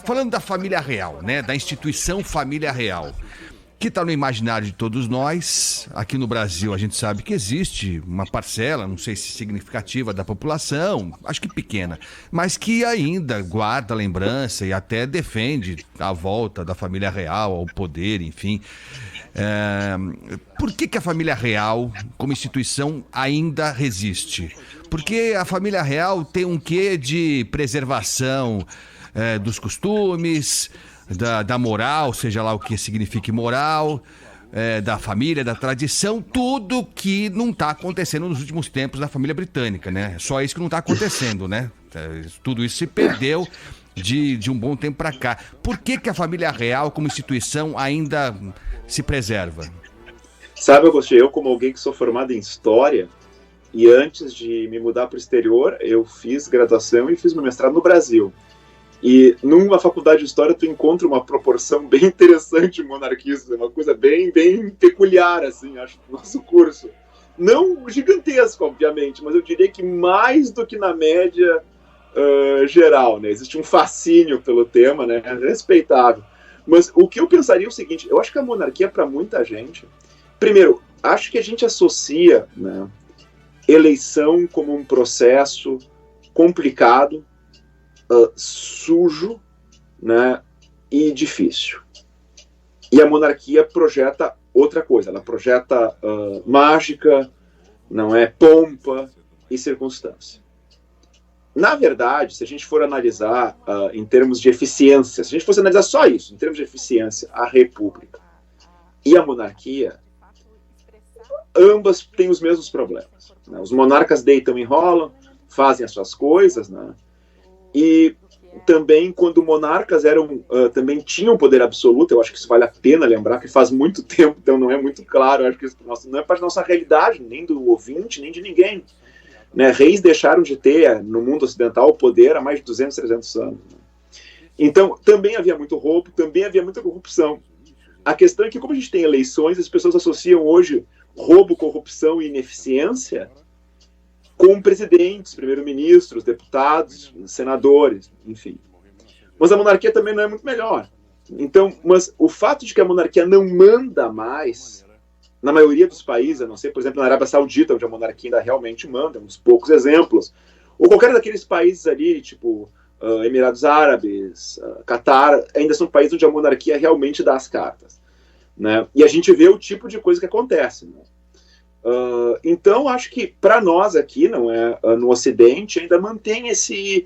Falando da família real, né? Da instituição família real, que está no imaginário de todos nós. Aqui no Brasil a gente sabe que existe uma parcela, não sei se significativa, da população, acho que pequena, mas que ainda guarda lembrança e até defende a volta da família real ao poder, enfim. Por que a família real, como instituição, ainda resiste? Porque a família real tem um quê de preservação dos costumes, da moral, seja lá o que signifique moral, da família, da tradição, tudo que não está acontecendo nos últimos tempos na família britânica, né? Só isso que não está acontecendo, né? Tudo isso se perdeu de um bom tempo para cá. Por que a família real, como instituição, ainda se preserva? Sabe, Agostinho, eu como alguém que sou formado em História, e antes de me mudar para o exterior, eu fiz graduação e fiz meu mestrado no Brasil. E numa faculdade de História tu encontra uma proporção bem interessante de monarquistas, uma coisa bem peculiar, assim, acho, do nosso curso. Não gigantesco, obviamente, mas eu diria que mais do que na média geral, né? Existe um fascínio pelo tema, né? Respeitável. Mas o que eu pensaria é o seguinte, eu acho que a monarquia, para muita gente, primeiro, acho que a gente associa, né, eleição como um processo complicado, sujo, né, e difícil. E a monarquia projeta outra coisa, ela projeta mágica, não é, pompa e circunstância. Na verdade, se a gente for analisar em termos de eficiência, se a gente fosse analisar só isso, em termos de eficiência, a república e a monarquia, ambas têm os mesmos problemas, né? Os monarcas deitam e enrolam, fazem as suas coisas, né? E também quando monarcas também tinham poder absoluto, eu acho que isso vale a pena lembrar, que faz muito tempo, então não é muito claro, eu acho que isso não é parte da nossa realidade, nem do ouvinte, nem de ninguém. Né, reis deixaram de ter no mundo ocidental o poder há mais de 200, 300 anos. Né? Então, também havia muito roubo, também havia muita corrupção. A questão é que, como a gente tem eleições, as pessoas associam hoje roubo, corrupção e ineficiência com presidentes, primeiro-ministros, deputados, senadores, enfim. Mas a monarquia também não é muito melhor. Então, mas o fato de que a monarquia não manda mais, na maioria dos países, a não ser, por exemplo, na Arábia Saudita, onde a monarquia ainda realmente manda, uns poucos exemplos, ou qualquer daqueles países ali, tipo Emirados Árabes, Catar, ainda são países onde a monarquia realmente dá as cartas. Né? E a gente vê o tipo de coisa que acontece. Né? Então, acho que para nós aqui, não é, no Ocidente, ainda mantém esse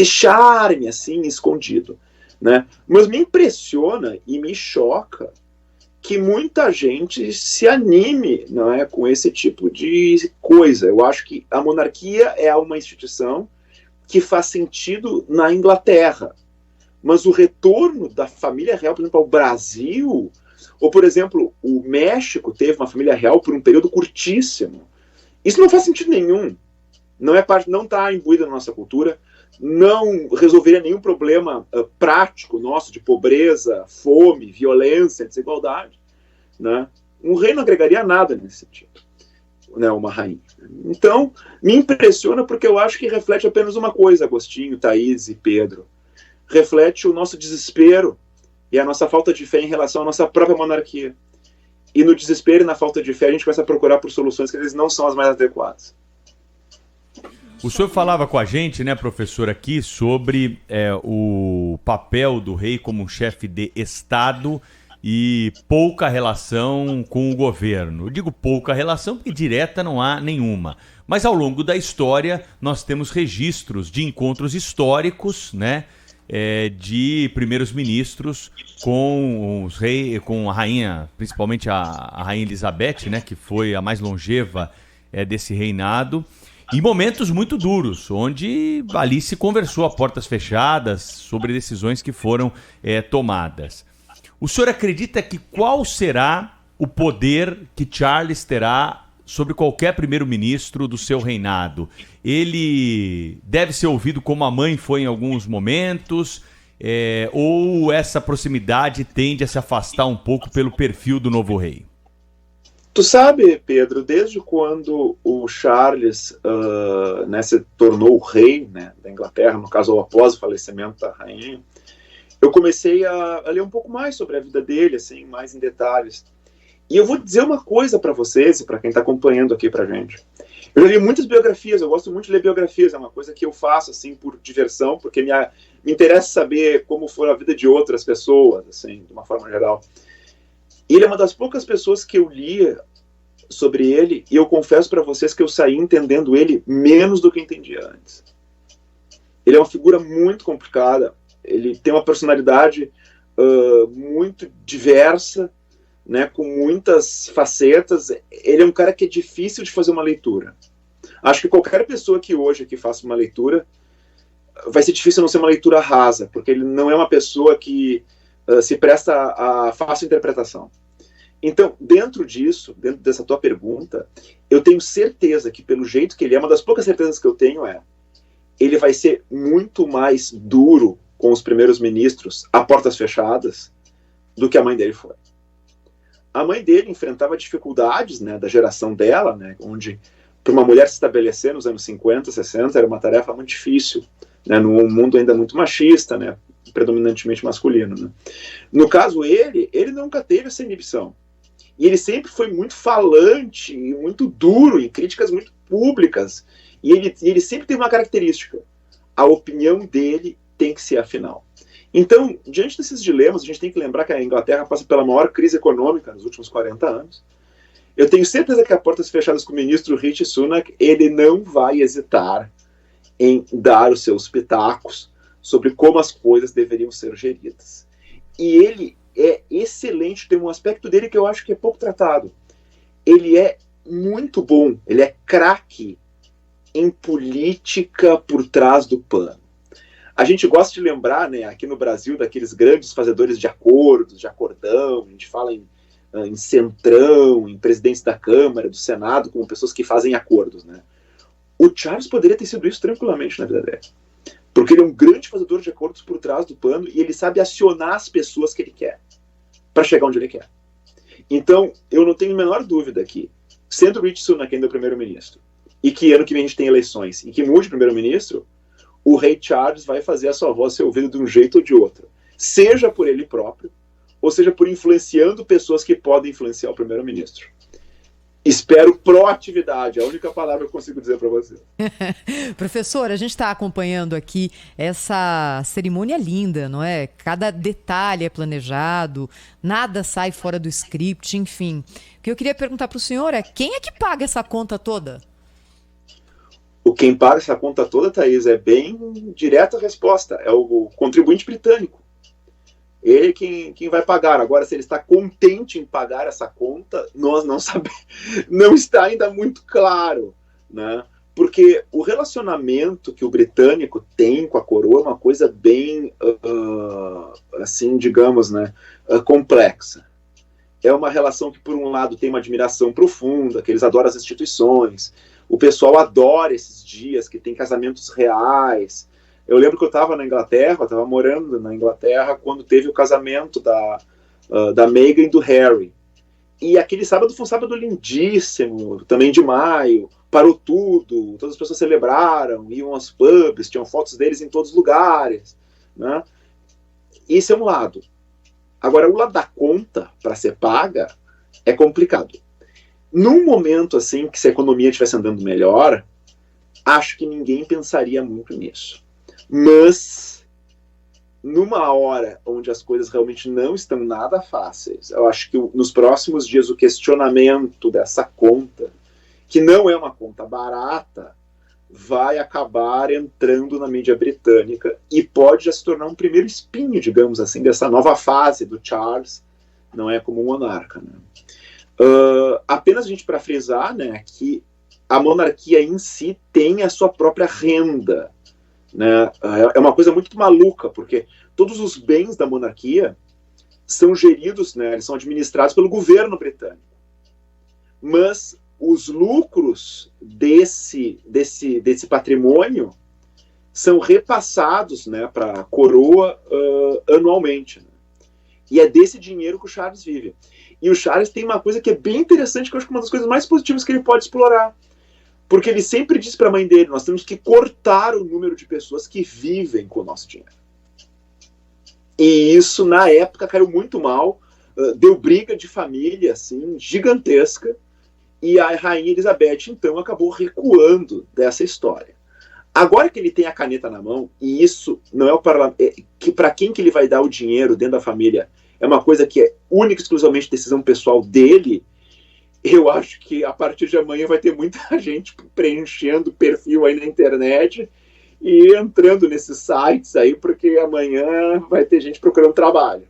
charme assim, escondido. Né? Mas me impressiona e me choca que muita gente se anime, não é, com esse tipo de coisa. Eu acho que a monarquia é uma instituição que faz sentido na Inglaterra, mas o retorno da família real, por exemplo, ao Brasil, ou, por exemplo, o México teve uma família real por um período curtíssimo. Isso não faz sentido nenhum. Não está imbuído na nossa cultura, não resolveria nenhum problema prático nosso de pobreza, fome, violência, desigualdade. Né? Um rei não agregaria nada nesse sentido, né? Uma rainha. Então, me impressiona porque eu acho que reflete apenas uma coisa, Agostinho, Thaís e Pedro. Reflete o nosso desespero e a nossa falta de fé em relação à nossa própria monarquia. E no desespero e na falta de fé a gente começa a procurar por soluções que às vezes não são as mais adequadas. O senhor falava com a gente, né, professor, aqui sobre o papel do rei como um chefe de Estado e pouca relação com o governo. Eu digo pouca relação porque direta não há nenhuma. Mas ao longo da história nós temos registros de encontros históricos, né, de primeiros ministros com os reis, com a rainha, principalmente a rainha Elizabeth, né, que foi a mais longeva desse reinado. Em momentos muito duros, onde ali se conversou a portas fechadas sobre decisões que foram tomadas. O senhor acredita que qual será o poder que Charles terá sobre qualquer primeiro-ministro do seu reinado? Ele deve ser ouvido como a mãe foi em alguns momentos, ou essa proximidade tende a se afastar um pouco pelo perfil do novo rei? Tu sabe, Pedro, desde quando o Charles se tornou o rei, né, da Inglaterra, no caso após o falecimento da rainha, eu comecei a ler um pouco mais sobre a vida dele, assim, mais em detalhes. E eu vou dizer uma coisa para vocês e para quem está acompanhando aqui pra gente. Eu já li muitas biografias, eu gosto muito de ler biografias, é uma coisa que eu faço, assim, por diversão, porque me interessa saber como foi a vida de outras pessoas, assim, de uma forma geral. E ele é uma das poucas pessoas que eu lia sobre ele, e eu confesso para vocês que eu saí entendendo ele menos do que entendia antes. Ele é uma figura muito complicada, ele tem uma personalidade muito diversa, né, com muitas facetas. Ele é um cara que é difícil de fazer uma leitura. Acho que qualquer pessoa que hoje aqui faça uma leitura, vai ser difícil não ser uma leitura rasa, porque ele não é uma pessoa que se presta a fácil interpretação. Então, dentro disso, dentro dessa tua pergunta, eu tenho certeza que, pelo jeito que ele é, uma das poucas certezas que eu tenho ele vai ser muito mais duro com os primeiros ministros a portas fechadas do que a mãe dele foi. A mãe dele enfrentava dificuldades, né, da geração dela, né, onde para uma mulher se estabelecer nos anos 50, 60 era uma tarefa muito difícil, né, num mundo ainda muito machista, né, predominantemente masculino, né. No caso, ele nunca teve essa inibição. E ele sempre foi muito falante e muito duro, em críticas muito públicas. E ele sempre tem uma característica: a opinião dele tem que ser a final. Então, diante desses dilemas, a gente tem que lembrar que a Inglaterra passa pela maior crise econômica nos últimos 40 anos. Eu tenho certeza que a portas fechadas com o ministro Rishi Sunak, ele não vai hesitar em dar os seus pitacos sobre como as coisas deveriam ser geridas. E ele é excelente, tem um aspecto dele que eu acho que é pouco tratado. Ele é muito bom, ele é craque em política por trás do pano. A gente gosta de lembrar, né, aqui no Brasil, daqueles grandes fazedores de acordos, de acordão, a gente fala em centrão, em presidentes da Câmara, do Senado, como pessoas que fazem acordos, né? O Charles poderia ter sido isso tranquilamente na vida dele. Porque ele é um grande fazedor de acordos por trás do pano e ele sabe acionar as pessoas que ele quer para chegar onde ele quer. Então, eu não tenho a menor dúvida que, sendo o Rishi Sunak ainda o primeiro-ministro, e que ano que vem a gente tem eleições, e que mude o primeiro-ministro, o rei Charles vai fazer a sua voz ser ouvida de um jeito ou de outro. Seja por ele próprio, ou seja por influenciando pessoas que podem influenciar o primeiro-ministro. Espero proatividade, é a única palavra que eu consigo dizer para você. Professor, a gente está acompanhando aqui essa cerimônia linda, não é? Cada detalhe é planejado, nada sai fora do script, enfim. O que eu queria perguntar para o senhor é: quem é que paga essa conta toda? Quem paga essa conta toda, Thaís, é bem direta a resposta, é o contribuinte britânico. Ele quem vai pagar. Agora, se ele está contente em pagar essa conta, nós não sabemos. Não está ainda muito claro, né? Porque o relacionamento que o britânico tem com a coroa é uma coisa bem, assim, digamos, né, complexa. É uma relação que, por um lado, tem uma admiração profunda, que eles adoram as instituições. O pessoal adora esses dias que tem casamentos reais. Eu lembro que eu estava na Inglaterra, eu estava morando na Inglaterra quando teve o casamento da Meghan e do Harry. E aquele sábado foi um sábado lindíssimo, também de maio, parou tudo, todas as pessoas celebraram, iam aos pubs, tinham fotos deles em todos os lugares, né? Esse é um lado. Agora, o lado da conta para ser paga é complicado. Num momento assim, que se a economia estivesse andando melhor, acho que ninguém pensaria muito nisso. Mas, numa hora onde as coisas realmente não estão nada fáceis, eu acho que nos próximos dias o questionamento dessa conta, que não é uma conta barata, vai acabar entrando na mídia britânica e pode já se tornar um primeiro espinho, digamos assim, dessa nova fase do Charles, não é, como monarca, né? Apenas a gente para frisar, né, que a monarquia em si tem a sua própria renda, né? É uma coisa muito maluca, porque todos os bens da monarquia são geridos, né, eles são administrados pelo governo britânico, mas os lucros desse patrimônio são repassados, né, para a coroa anualmente, né? E é desse dinheiro que o Charles vive. E o Charles tem uma coisa que é bem interessante, que eu acho que é uma das coisas mais positivas que ele pode explorar. Porque ele sempre diz para a mãe dele: nós temos que cortar o número de pessoas que vivem com o nosso dinheiro. E isso, na época, caiu muito mal, deu briga de família, assim, gigantesca, e a Rainha Elizabeth, então, acabou recuando dessa história. Agora que ele tem a caneta na mão, e isso não é o parlamento, que para quem que ele vai dar o dinheiro dentro da família é uma coisa que é única e exclusivamente decisão pessoal dele, eu acho que a partir de amanhã vai ter muita gente preenchendo perfil aí na internet e entrando nesses sites aí, porque amanhã vai ter gente procurando trabalho.